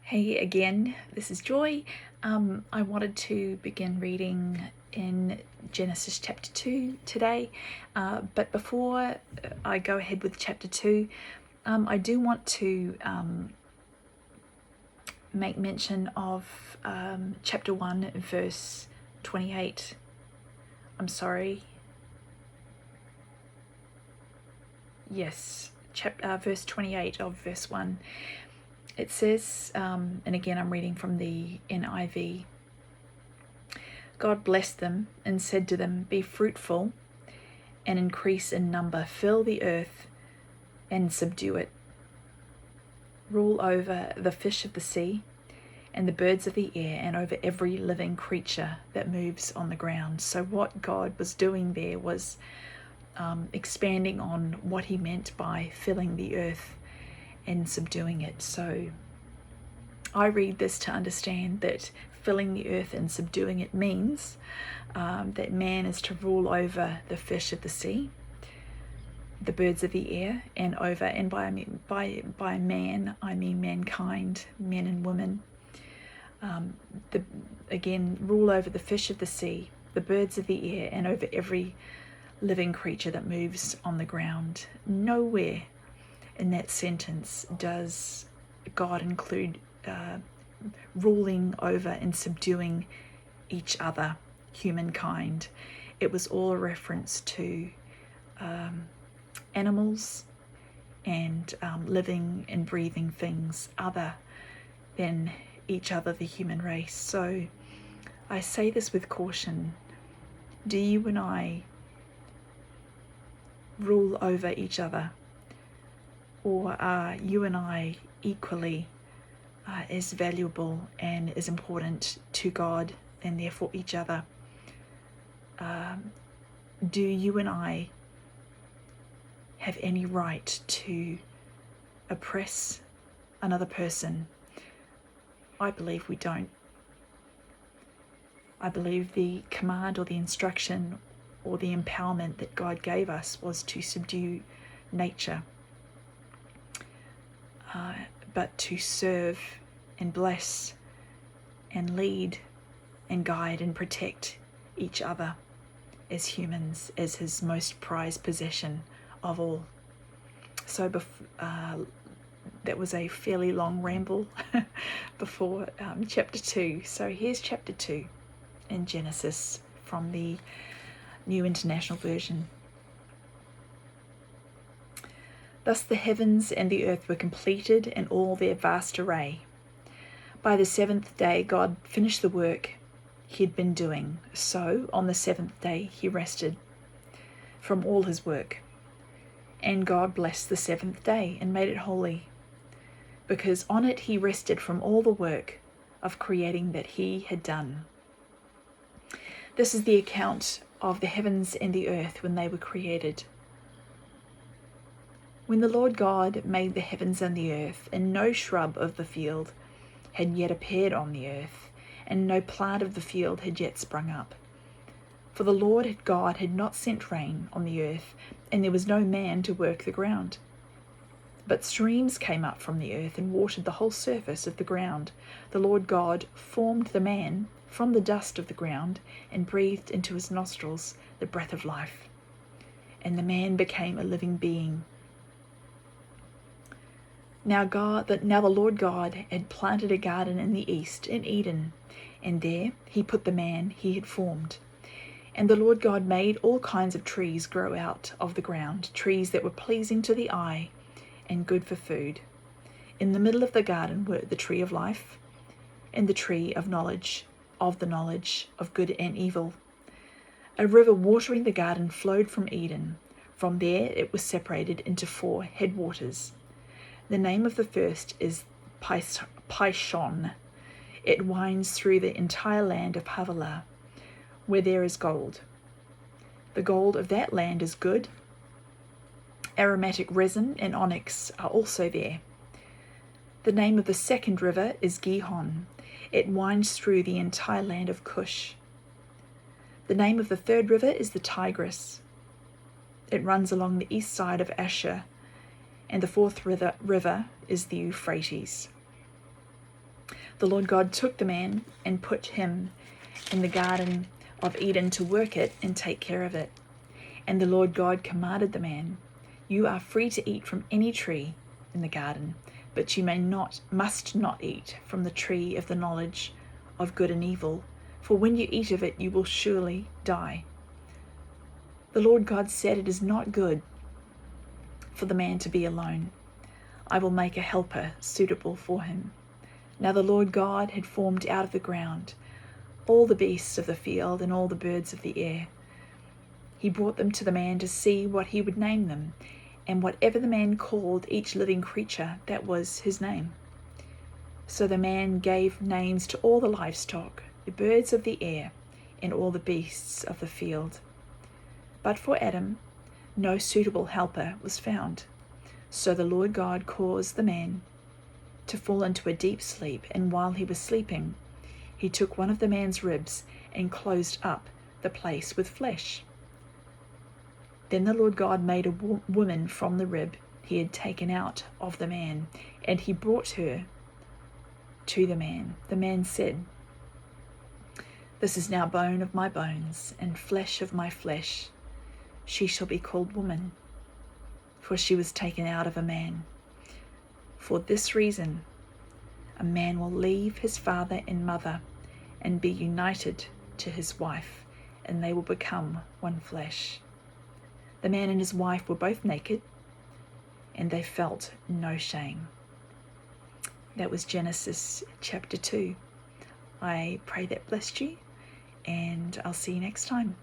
Hey again, this is Joy. I wanted to begin reading in Genesis chapter 2 today, but before I go ahead with chapter 2, I do want to make mention of chapter 1 verse 28. I'm sorry. Yes, verse 28 of verse 1. It says, and again I'm reading from the NIV, God blessed them and said to them, "Be fruitful and increase in number, fill the earth and subdue it. Rule over the fish of the sea and the birds of the air and over every living creature that moves on the ground." So what God was doing there was expanding on what he meant by filling the earth and subduing it. So I read this to understand that filling the earth and subduing it means that man is to rule over the fish of the sea, the birds of the air, and by man I mean mankind, men and women. Rule over the fish of the sea, the birds of the air, and over every living creature that moves on the ground. Nowhere in that sentence does God include ruling over and subduing each other, humankind. It was all a reference to animals and living and breathing things other than each other, the human race. So I say this with caution. Do you and I rule over each other? Or are you and I equally as valuable and as important to God and therefore each other? Do you and I have any right to oppress another person? I believe we don't. I believe the command or the instruction or the empowerment that God gave us was to subdue nature, but to serve and bless and lead and guide and protect each other as humans, as his most prized possession of all. So that was a fairly long ramble before chapter 2. So here's chapter 2 in Genesis from the New International Version. Thus the heavens and the earth were completed in all their vast array. By the seventh day God finished the work he had been doing. So on the seventh day he rested from all his work. And God blessed the seventh day and made it holy, because on it he rested from all the work of creating that he had done. This is the account of the heavens and the earth when they were created. When the Lord God made the heavens and the earth, and no shrub of the field had yet appeared on the earth, and no plant of the field had yet sprung up. For the Lord God had not sent rain on the earth, and there was no man to work the ground. But streams came up from the earth and watered the whole surface of the ground. The Lord God formed the man from the dust of the ground and breathed into his nostrils the breath of life, and the man became a living being. Now the Lord God had planted a garden in the east, in Eden, and there he put the man he had formed. And the Lord God made all kinds of trees grow out of the ground, trees that were pleasing to the eye and good for food. In the middle of the garden were the tree of life and the tree of the knowledge of good and evil. A river watering the garden flowed from Eden. From there it was separated into 4 headwaters. The name of the first is Pishon. It winds through the entire land of Havilah, where there is gold. The gold of that land is good. Aromatic resin and onyx are also there. The name of the second river is Gihon. It winds through the entire land of Cush. The name of the third river is the Tigris. It runs along the east side of Asher, and the fourth river is the Euphrates. The Lord God took the man and put him in the Garden of Eden to work it and take care of it. And the Lord God commanded the man, "You are free to eat from any tree in the garden, but you must not eat from the tree of the knowledge of good and evil, for when you eat of it you will surely die." The Lord God said, "It is not good for the man to be alone. I will make a helper suitable for him." Now the Lord God had formed out of the ground all the beasts of the field and all the birds of the air. He brought them to the man to see what he would name them, and whatever the man called each living creature, that was his name. So the man gave names to all the livestock, the birds of the air, and all the beasts of the field. But for Adam, no suitable helper was found. So the Lord God caused the man to fall into a deep sleep, and while he was sleeping, he took one of the man's ribs and closed up the place with flesh. Then the Lord God made a woman from the rib he had taken out of the man, and he brought her to the man. The man said, "This is now bone of my bones and flesh of my flesh. She shall be called woman, for she was taken out of a man. For this reason, a man will leave his father and mother and be united to his wife, and they will become one flesh." The man and his wife were both naked, and they felt no shame. That was Genesis chapter 2. I pray that blessed you, and I'll see you next time.